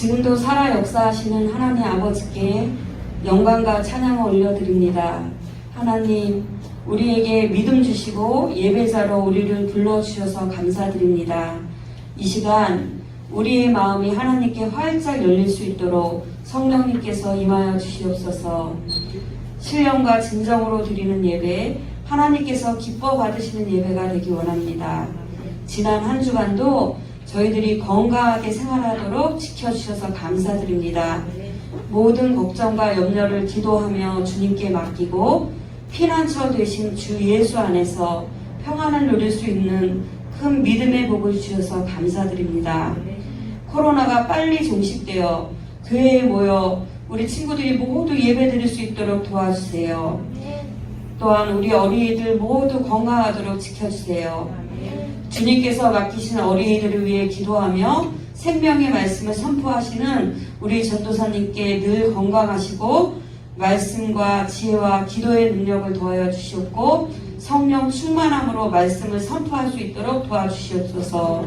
지금도 살아 역사하시는 하나님 아버지께 영광과 찬양을 올려드립니다. 하나님, 우리에게 믿음 주시고 예배자로 우리를 불러주셔서 감사드립니다. 이 시간 우리의 마음이 하나님께 활짝 열릴 수 있도록 성령님께서 임하여 주시옵소서. 신령과 진정으로 드리는 예배, 하나님께서 기뻐 받으시는 예배가 되기 원합니다. 지난 한 주간도 저희들이 건강하게 생활하도록 지켜주셔서 감사드립니다. 모든 걱정과 염려를 기도하며 주님께 맡기고 피난처 되신 주 예수 안에서 평안을 누릴 수 있는 큰 믿음의 복을 주셔서 감사드립니다. 코로나가 빨리 종식되어 교회에 모여 우리 친구들이 모두 예배드릴 수 있도록 도와주세요. 또한 우리 어린이들 모두 건강하도록 지켜주세요. 주님께서 맡기신 어린이들을 위해 기도하며 생명의 말씀을 선포하시는 우리 전도사님께 늘 건강하시고 말씀과 지혜와 기도의 능력을 더하여 주시옵고 성령 충만함으로 말씀을 선포할 수 있도록 도와주시옵소서.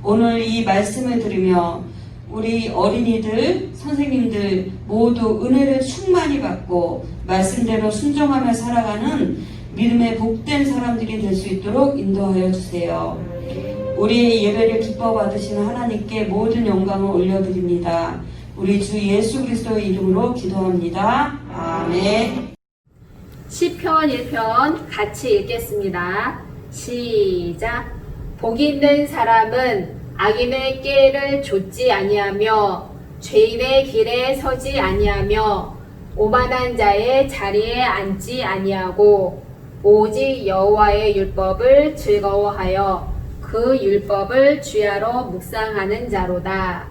오늘 이 말씀을 들으며 우리 어린이들, 선생님들 모두 은혜를 충만히 받고 말씀대로 순종하며 살아가는 믿음의 복된 사람들이 될 수 있도록 인도하여 주세요. 우리의 예배를 기뻐 받으시는 하나님께 모든 영광을 올려드립니다. 우리 주 예수 그리스도의 이름으로 기도합니다. 아멘. 시편 1편 같이 읽겠습니다. 시작. 복이 있는 사람은 악인의 꾀를 좇지 아니하며 죄인의 길에 서지 아니하며 오만한 자의 자리에 앉지 아니하고 오직 여호와의 율법을 즐거워하여 그 율법을 주야로 묵상하는 자로다.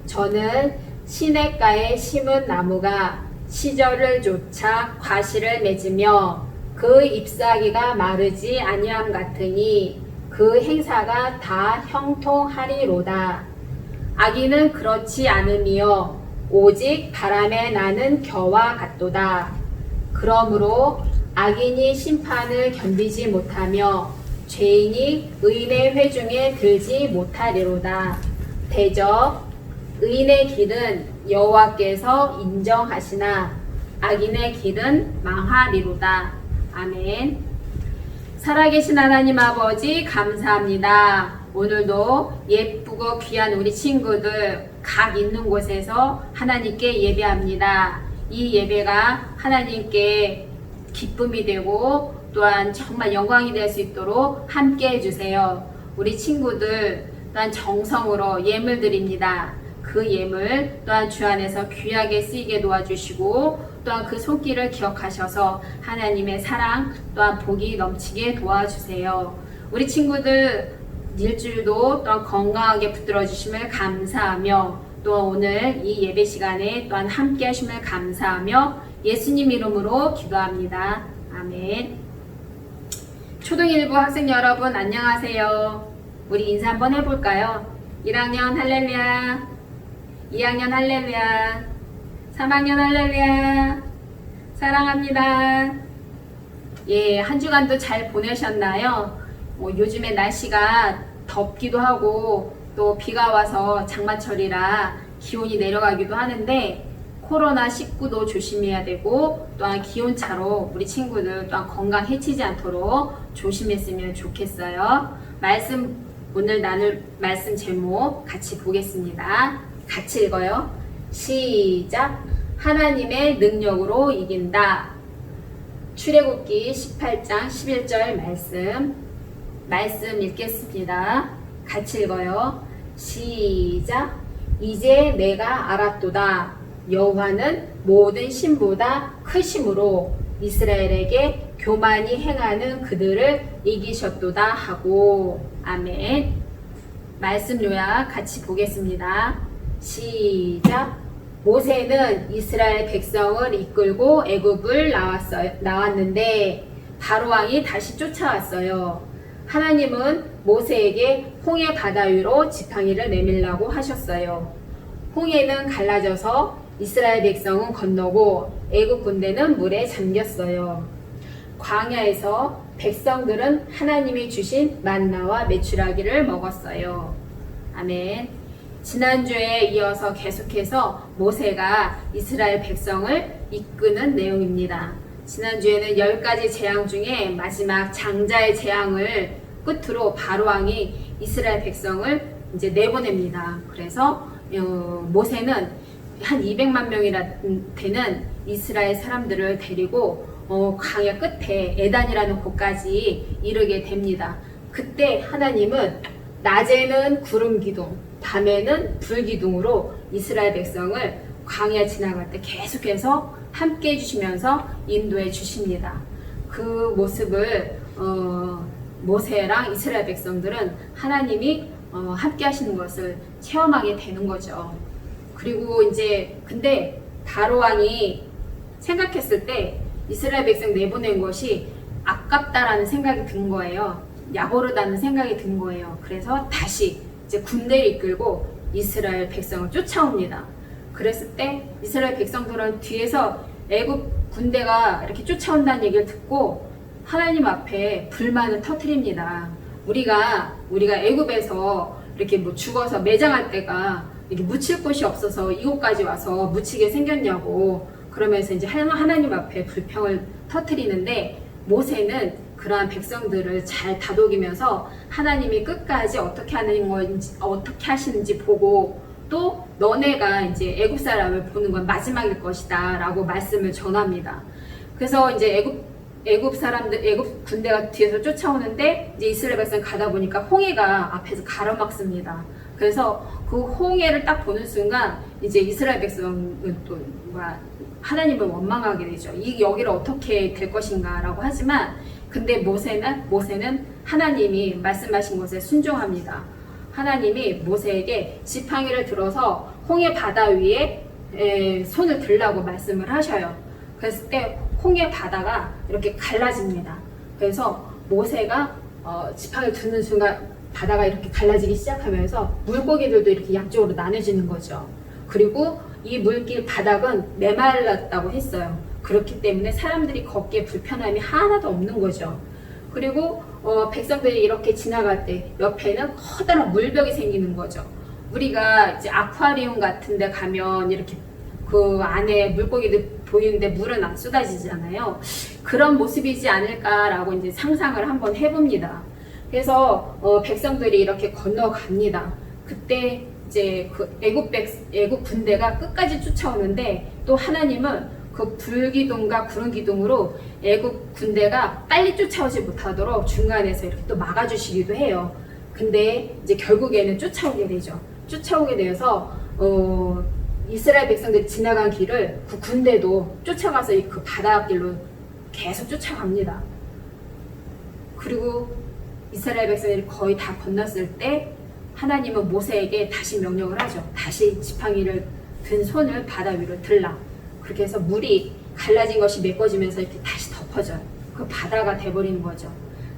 저는 시냇가에 심은 나무가 시절을 쫓아 과실을 맺으며 그 잎사귀가 마르지 아니함 같으니 그 행사가 다 형통하리로다. 악인은 그렇지 않으며 오직 바람에 나는 겨와 같도다. 그러므로 악인이 심판을 견디지 못하며 죄인이 의인의 회중에 들지 못하리로다. 대저 의인의 길은 여호와께서 인정하시나 악인의 길은 망하리로다. 아멘. 살아계신 하나님 아버지 감사합니다. 오늘도 예쁘고 귀한 우리 친구들 각 있는 곳에서 하나님께 예배합니다. 이 예배가 하나님께 기쁨이 되고 또한 정말 영광이 될 수 있도록 함께 해주세요. 우리 친구들 또한 정성으로 예물 드립니다. 그 예물 또한 주 안에서 귀하게 쓰이게 도와주시고 또한 그 손길을 기억하셔서 하나님의 사랑 또한 복이 넘치게 도와주세요. 우리 친구들 일주일도 또한 건강하게 붙들어 주심을 감사하며 또 오늘 이 예배 시간에 또한 함께 하심을 감사하며 예수님 이름으로 기도합니다. 아멘. 초등1부 학생 여러분 안녕하세요. 우리 인사 한번 해볼까요? 1학년 할렐루야, 2학년 할렐루야, 3학년 할렐루야, 사랑합니다. 예, 한 주간도 잘 보내셨나요? 요즘에 날씨가 덥기도 하고 또 비가 와서 장마철이라 기온이 내려가기도 하는데 코로나19도 조심해야 되고 또한 기온차로 우리 친구들 또한 건강 해치지 않도록 조심했으면 좋겠어요. 오늘 나눌 말씀 제목 같이 보겠습니다. 같이 읽어요. 시작. 하나님의 능력으로 이긴다. 출애굽기 18장 11절 말씀 읽겠습니다. 같이 읽어요. 시작. 이제 내가 알았도다. 여호와는 모든 신보다 크심으로 이스라엘에게 교만히 행하는 그들을 이기셨도다 하고. 아멘. 말씀 요약 같이 보겠습니다. 시작. 모세는 이스라엘 백성을 이끌고 애굽을 나왔는데 바로왕이 다시 쫓아왔어요. 하나님은 모세에게 홍해 바다 위로 지팡이를 내밀라고 하셨어요. 홍해는 갈라져서 이스라엘 백성은 건너고 애굽 군대는 물에 잠겼어요. 광야에서 백성들은 하나님이 주신 만나와 메추라기를 먹었어요. 아멘. 지난주에 이어서 계속해서 모세가 이스라엘 백성을 이끄는 내용입니다. 지난주에는 10가지 재앙 중에 마지막 장자의 재앙을 끝으로 바로왕이 이스라엘 백성을 이제 내보냅니다. 그래서 모세는 한 200만 명이나 되는 이스라엘 사람들을 데리고 광야 끝에 에단이라는 곳까지 이르게 됩니다. 그때 하나님은 낮에는 구름 기둥, 밤에는 불 기둥으로 이스라엘 백성을 광야 지나갈 때 계속해서 함께 해주시면서 인도해 주십니다. 그 모습을 모세랑 이스라엘 백성들은 하나님이 함께 하시는 것을 체험하게 되는 거죠. 그리고 이제 근데 바로왕이 생각했을 때 이스라엘 백성 내보낸 것이 아깝다라는 생각이 든 거예요. 야고르다는 생각이 든 거예요. 그래서 다시 이제 군대를 이끌고 이스라엘 백성을 쫓아옵니다. 그랬을 때 이스라엘 백성들은 뒤에서 애굽 군대가 이렇게 쫓아온다는 얘기를 듣고 하나님 앞에 불만을 터뜨립니다. 우리가 애굽에서 이렇게 뭐 죽어서 매장할 때가 이렇게 묻힐 곳이 없어서 이곳까지 와서 묻히게 생겼냐고 그러면서 이제 하나님 앞에 불평을 터뜨리는데 모세는 그러한 백성들을 잘 다독이면서 하나님이 끝까지 어떻게 하는 건지 어떻게 하시는지 보고 또 너네가 이제 애굽 사람을 보는 건 마지막일 것이다라고 말씀을 전합니다. 그래서 이제 애굽 군대가 뒤에서 쫓아오는데 이제 이스라엘 백성 가다 보니까 홍해가 앞에서 가로막습니다. 그래서 그 홍해를 딱 보는 순간 이제 이스라엘 백성은 또 하나님을 원망하게 되죠. 여기를 어떻게 될 것인가라고 하지만 근데 모세는 하나님이 말씀하신 것에 순종합니다. 하나님이 모세에게 지팡이를 들어서 홍해 바다 위에 손을 들라고 말씀을 하셔요. 그랬을 때 홍해 바다가 이렇게 갈라집니다. 그래서 모세가 지팡이를 드는 순간 바다가 이렇게 갈라지기 시작하면서 물고기들도 이렇게 양쪽으로 나눠지는 거죠. 그리고 이 물길 바닥은 메말랐다고 했어요. 그렇기 때문에 사람들이 걷기에 불편함이 하나도 없는 거죠. 그리고 백성들이 이렇게 지나갈 때 옆에는 커다란 물벽이 생기는 거죠. 우리가 이제 아쿠아리움 같은 데 가면 이렇게 그 안에 물고기들 보이는데 물은 안 쏟아지잖아요. 그런 모습이지 않을까라고 이제 상상을 한번 해봅니다. 그래서 백성들이 이렇게 건너갑니다. 그때 이제 그 애굽 군대가 끝까지 쫓아오는데 또 하나님은 그 불기둥과 구름기둥으로 애굽 군대가 빨리 쫓아오지 못하도록 중간에서 이렇게 또 막아주시기도 해요. 근데 이제 결국에는 쫓아오게 되죠. 쫓아오게 되어서 이스라엘 백성들이 지나간 길을 그 군대도 쫓아가서 그 바닷길로 계속 쫓아갑니다. 그리고 이스라엘 백성들이 거의 다 건넜을 때 하나님은 모세에게 다시 명령을 하죠. 다시 지팡이를 든 손을 바다 위로 들라. 그렇게 해서 물이 갈라진 것이 메꿔지면서 이렇게 다시 덮어져요. 그 바다가 돼버리는 거죠.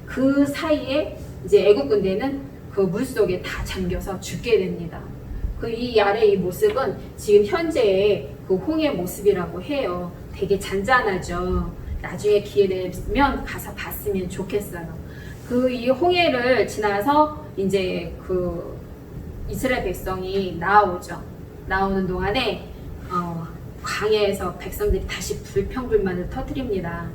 그 사이에 이제 애국 군대는 그 물 속에 다 잠겨서 죽게 됩니다. 이 아래 이 모습은 지금 현재의 그 홍해 모습이라고 해요. 되게 잔잔하죠. 나중에 기회 되면 가서 봤으면 좋겠어요. 이 홍해를 지나서 이제 그 이스라엘 백성이 나오죠. 나오는 동안에 광야에서 백성들이 다시 불평불만을 터뜨립니다.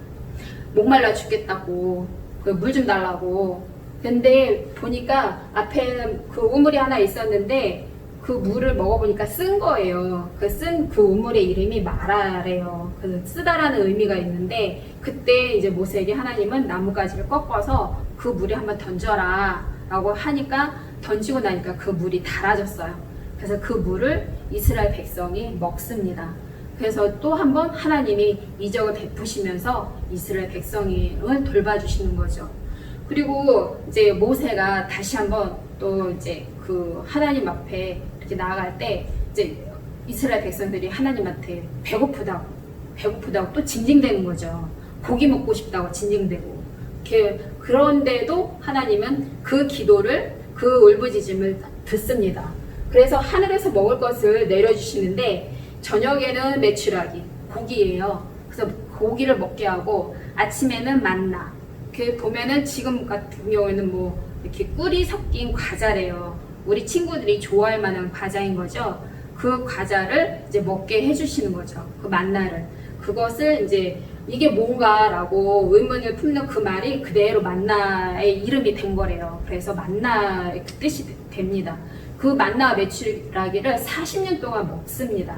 목말라 죽겠다고 물 좀 달라고. 근데 보니까 앞에는 그 우물이 하나 있었는데 그 물을 먹어보니까 쓴 거예요. 쓴 그 우물의 이름이 마라래요. 그래서 쓰다라는 의미가 있는데 그때 이제 모세에게 하나님은 나뭇가지를 꺾어서 그 물에 한번 던져라 라고 하니까 던지고 나니까 그 물이 달아졌어요. 그래서 그 물을 이스라엘 백성이 먹습니다. 그래서 또 한 번 하나님이 이적을 베푸시면서 이스라엘 백성을 돌봐주시는 거죠. 그리고 이제 모세가 다시 한번 또 이제 그 하나님 앞에 이렇게 나아갈 때 이제 이스라엘 백성들이 하나님한테 배고프다고 또 징징대는 거죠. 고기 먹고 싶다고 징징대고. 그런데도 하나님은 그 기도를 그 울부짖음을 듣습니다. 그래서 하늘에서 먹을 것을 내려주시는데 저녁에는 메추라기 고기예요. 그래서 고기를 먹게 하고 아침에는 만나. 보면은 지금 같은 경우에는 뭐 이렇게 꿀이 섞인 과자래요. 우리 친구들이 좋아할 만한 과자인 거죠. 그 과자를 이제 먹게 해주시는 거죠. 그 만나를. 그것을 이제 이게 뭔가라고 의문을 품는 그 말이 그대로 만나의 이름이 된 거래요. 그래서 만나의 그 뜻이 됩니다. 그 만나 메추라기를 40년 동안 먹습니다.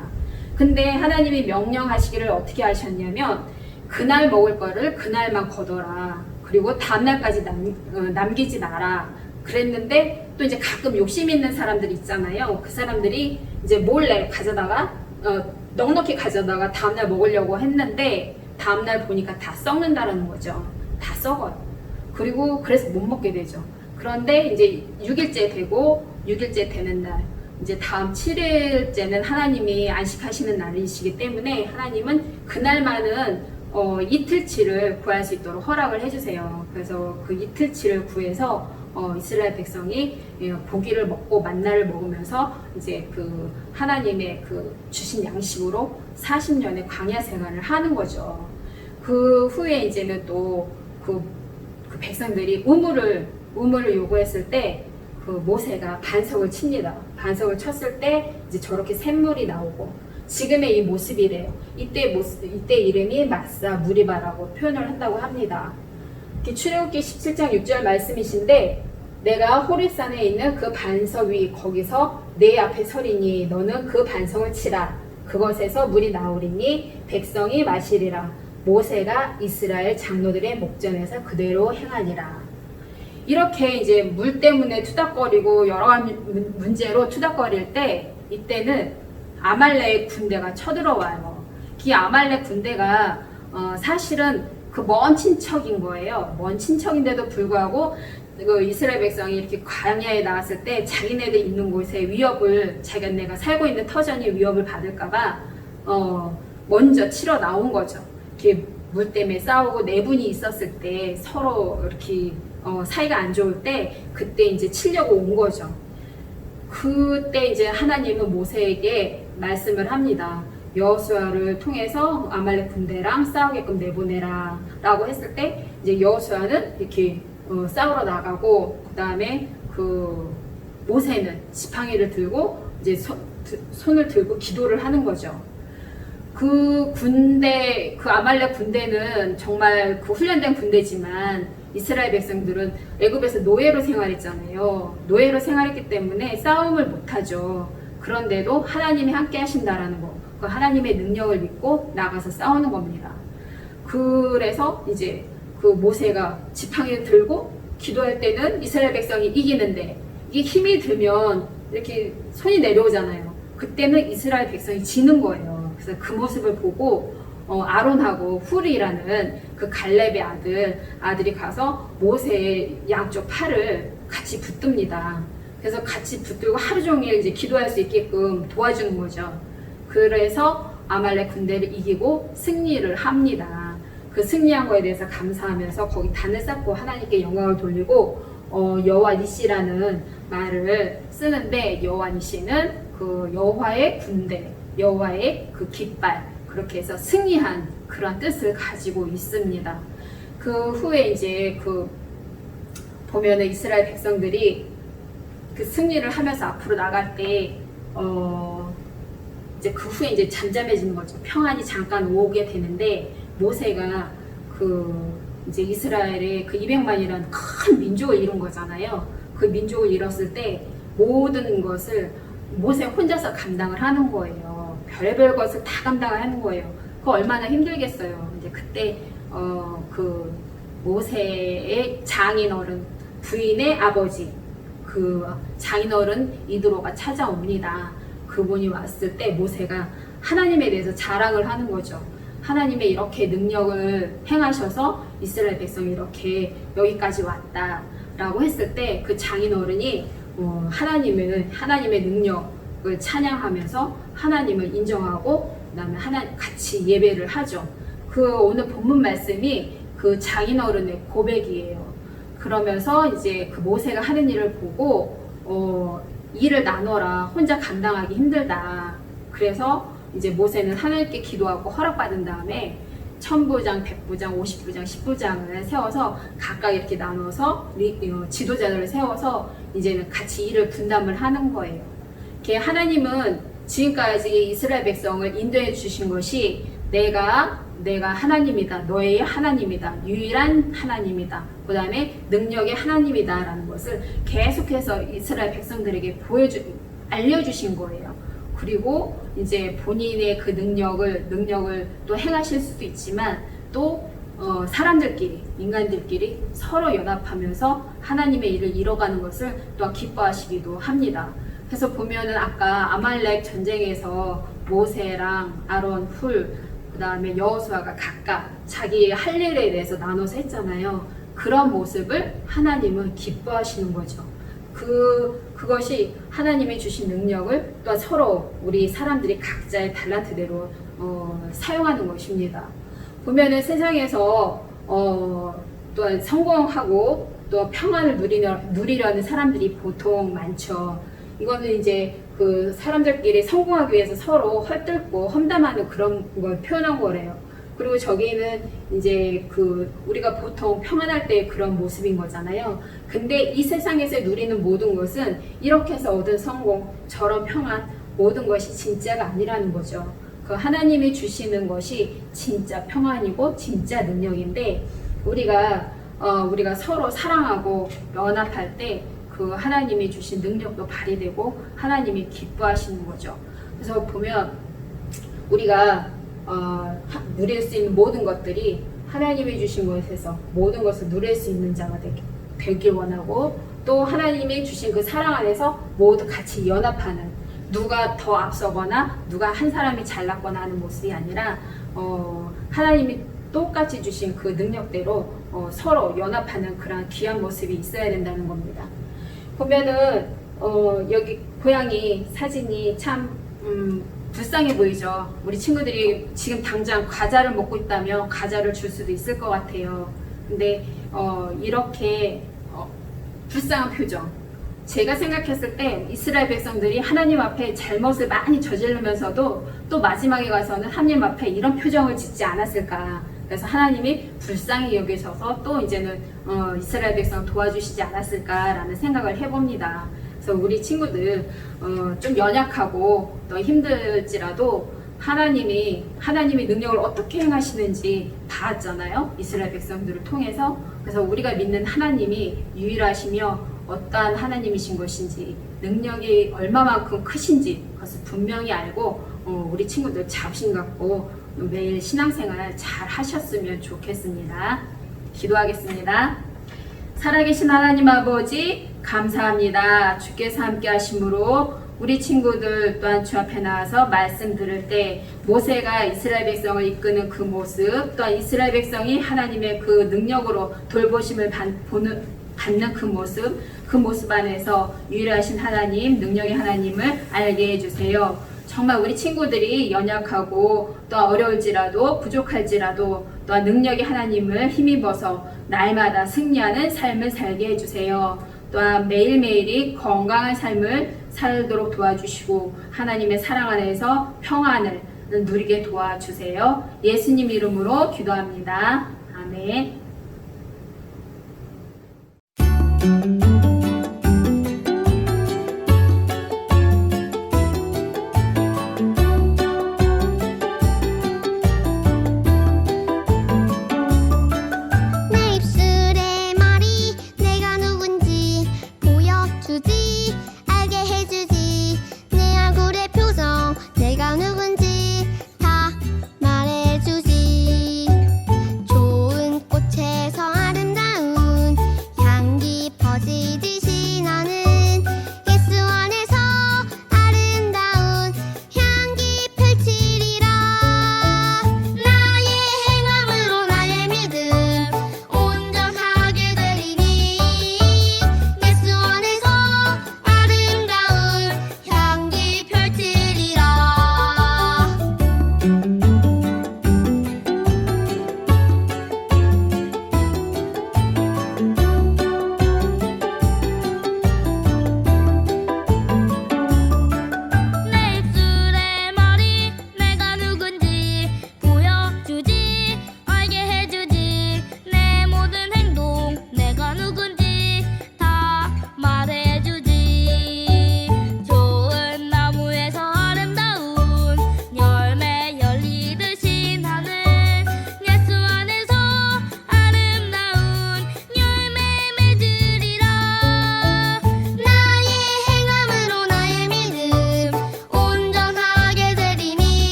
근데 하나님이 명령하시기를 어떻게 하셨냐면 그날 먹을 거를 그날만 거둬라. 그리고 다음날까지 남기지 마라. 그랬는데 또 이제 가끔 욕심 있는 사람들 있잖아요. 그 사람들이 이제 몰래 가져다가 넉넉히 가져다가 다음날 먹으려고 했는데 다음날 보니까 다 썩는다는 거죠. 다 썩어요. 그리고 그래서 못 먹게 되죠. 그런데 이제 6일째 되고 6일째 되는 날 이제 다음 7일째는 하나님이 안식하시는 날이시기 때문에 하나님은 그날만은 이틀치를 구할 수 있도록 허락을 해주세요. 그래서 그 이틀치를 구해서 이스라엘 백성이 고기를 먹고 만나를 먹으면서 이제 그 하나님의 그 주신 양식으로 40년의 광야 생활을 하는 거죠. 그 후에 이제는 또 그 백성들이 우물을 요구했을 때 그 모세가 반석을 칩니다. 반석을 쳤을 때 이제 저렇게 샘물이 나오고 지금의 이 모습이래요. 이때 이름이 마사 무리바라고 표현을 한다고 합니다. 출애굽기 17장 6절 말씀이신데 내가 호렙산에 있는 그 반석 위 거기서 내 앞에 서리니 너는 그 반석을 치라. 그것에서 물이 나오리니 백성이 마시리라. 모세가 이스라엘 장로들의 목전에서 그대로 행하니라. 이렇게 이제 물 때문에 투닥거리고 여러 가지 문제로 투닥거릴 때 이때는 아말렉 군대가 쳐들어와요. 이 아말렉 군대가 사실은 그 먼 친척인 거예요. 먼 친척인데도 불구하고 그 이스라엘 백성이 이렇게 광야에 나왔을 때 자기네들 있는 곳에 위협을 자기네가 살고 있는 터전이 위협을 받을까봐 먼저 치러 나온 거죠. 이렇게 물 때문에 싸우고 내분이 있었을 때 서로 이렇게 사이가 안 좋을 때 그때 이제 치려고 온 거죠. 그때 이제 하나님은 모세에게 말씀을 합니다. 여호수아를 통해서 아말렉 군대랑 싸우게끔 내보내라 라고 했을 때 이제 여호수아는 이렇게 싸우러 나가고 그 다음에 그 모세는 지팡이를 들고 이제 손을 들고 기도를 하는 거죠. 그 군대, 그 아말렉 군대는 정말 그 훈련된 군대지만 이스라엘 백성들은 애굽에서 노예로 생활했잖아요. 노예로 생활했기 때문에 싸움을 못하죠. 그런데도 하나님이 함께 하신다라는 거, 그 하나님의 능력을 믿고 나가서 싸우는 겁니다. 그래서 이제 그 모세가 지팡이를 들고 기도할 때는 이스라엘 백성이 이기는데 이게 힘이 들면 이렇게 손이 내려오잖아요. 그때는 이스라엘 백성이 지는 거예요. 그래서 그 모습을 보고 아론하고 훌이라는 그 갈렙의 아들이 가서 모세의 양쪽 팔을 같이 붙듭니다. 그래서 같이 붙들고 하루 종일 이제 기도할 수 있게끔 도와주는 거죠. 그래서 아말렉 군대를 이기고 승리를 합니다. 그 승리한 거에 대해서 감사하면서 거기 단을 쌓고 하나님께 영광을 돌리고 여호와 니시라는 말을 쓰는데 여호와 니시는 그 여호와의 군대, 여호와의 그 깃발 그렇게 해서 승리한 그런 뜻을 가지고 있습니다. 그 후에 이제 그 보면은 이스라엘 백성들이 그 승리를 하면서 앞으로 나갈 때 이제 그 후에 이제 잠잠해지는 거죠. 평안이 잠깐 오게 되는데 모세가 그 이제 이스라엘의 그 200만이라는 큰 민족을 이룬 거잖아요. 그 민족을 이뤘을 때 모든 것을 모세 혼자서 감당을 하는 거예요. 별의별 것을 다 감당을 하는 거예요. 그거 얼마나 힘들겠어요. 이제 그때 그 모세의 장인어른 부인의 아버지 그 장인어른 이드로가 찾아옵니다. 그분이 왔을 때 모세가 하나님에 대해서 자랑을 하는 거죠. 하나님의 이렇게 능력을 행하셔서 이스라엘 백성이 이렇게 여기까지 왔다라고 했을 때 그 장인어른이 하나님의 능력을 찬양하면서 하나님을 인정하고 그다음에 같이 예배를 하죠. 그 오늘 본문 말씀이 그 장인어른의 고백이에요. 그러면서 이제 그 모세가 하는 일을 보고 일을 나눠라. 혼자 감당하기 힘들다. 그래서 이제 모세는 하나님께 기도하고 허락받은 다음에 1000부장, 100부장, 50부장, 10부장을 세워서 각각 이렇게 나눠서 지도자들을 세워서 이제는 같이 일을 분담을 하는 거예요. 하나님은 지금까지 이스라엘 백성을 인도해 주신 것이 내가 하나님이다. 너의 하나님이다. 유일한 하나님이다. 그 다음에 능력의 하나님이다. 라는 것을 계속해서 이스라엘 백성들에게 알려주신 거예요. 그리고 이제 본인의 그 능력을 또 행하실 수도 있지만 또 사람들끼리, 인간들끼리 서로 연합하면서 하나님의 일을 이뤄가는 것을 또한 기뻐하시기도 합니다. 그래서 보면은 아까 아말렉 전쟁에서 모세랑 아론, 훌, 그 다음에 여호수아가 각각 자기의 할 일에 대해서 나눠서 했잖아요. 그런 모습을 하나님은 기뻐하시는 거죠. 그것이 하나님이 주신 능력을 또 서로 우리 사람들이 각자의 달란트대로 사용하는 것입니다. 보면은 세상에서 또 성공하고 또 평안을 누리려는 사람들이 보통 많죠. 이거는 이제 그 사람들끼리 성공하기 위해서 서로 헐뜯고 험담하는 그런 걸 표현한 거래요. 그리고 저기는 이제 그 우리가 보통 평안할 때 그런 모습인 거잖아요. 근데 이 세상에서 누리는 모든 것은 이렇게 해서 얻은 성공, 저런 평안, 모든 것이 진짜가 아니라는 거죠. 그 하나님이 주시는 것이 진짜 평안이고 진짜 능력인데 우리가 서로 사랑하고 연합할 때 그 하나님이 주신 능력도 발휘되고 하나님이 기뻐하시는 거죠. 그래서 보면 우리가 누릴 수 있는 모든 것들이 하나님이 주신 것에서 모든 것을 누릴 수 있는 자가 되길 원하고 또 하나님이 주신 그 사랑 안에서 모두 같이 연합하는 누가 더 앞서거나 누가 한 사람이 잘났거나 하는 모습이 아니라 하나님이 똑같이 주신 그 능력대로 서로 연합하는 그런 귀한 모습이 있어야 된다는 겁니다. 보면은 여기 고양이 사진이 참 불쌍해 보이죠. 우리 친구들이 지금 당장 과자를 먹고 있다면 과자를 줄 수도 있을 것 같아요. 근데 이렇게 불쌍한 표정. 제가 생각했을 때 이스라엘 백성들이 하나님 앞에 잘못을 많이 저지르면서도 또 마지막에 가서는 하나님 앞에 이런 표정을 짓지 않았을까. 그래서 하나님이 불쌍히 여기셔서 또 이제는 이스라엘 백성 도와주시지 않았을까라는 생각을 해봅니다. 그래서 우리 친구들 좀 연약하고 또 힘들지라도 하나님이 능력을 어떻게 행하시는지 봤잖아요. 이스라엘 백성들을 통해서. 그래서 우리가 믿는 하나님이 유일하시며 어떠한 하나님이신 것인지 능력이 얼마만큼 크신지 그것을 분명히 알고 우리 친구들 자부심 갖고 매일 신앙생활 잘 하셨으면 좋겠습니다. 기도하겠습니다. 살아계신 하나님 아버지 감사합니다. 주께서 함께 하심으로 우리 친구들 또한 주 앞에 나와서 말씀 들을 때 모세가 이스라엘 백성을 이끄는 그 모습 또한 이스라엘 백성이 하나님의 그 능력으로 돌보심을 받는 그 모습 안에서 유일하신 하나님, 능력의 하나님을 알게 해주세요. 정말 우리 친구들이 연약하고 또 어려울지라도 부족할지라도 또한 능력의 하나님을 힘입어서 날마다 승리하는 삶을 살게 해주세요. 또한 매일매일이 건강한 삶을 살도록 도와주시고 하나님의 사랑 안에서 평안을 누리게 도와주세요. 예수님 이름으로 기도합니다. 아멘.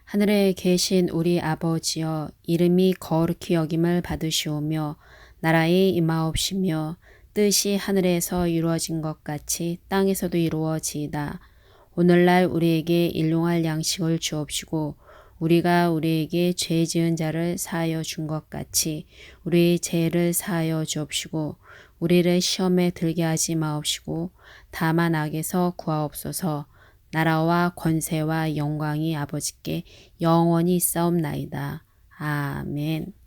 하늘에 계신 우리 아버지여, 이름이 거룩히 여김을 받으시오며 나라의 임하옵시며 뜻이 하늘에서 이루어진 것 같이 땅에서도 이루어지이다. 오늘날 우리에게 일용할 양식을 주옵시고 우리가 우리에게 죄 지은 자를 사하여 준 것 같이 우리의 죄를 사하여 주옵시고 우리를 시험에 들게 하지 마옵시고 다만 악에서 구하옵소서. 나라와 권세와 영광이 아버지께 영원히 있사옵나이다. 아멘.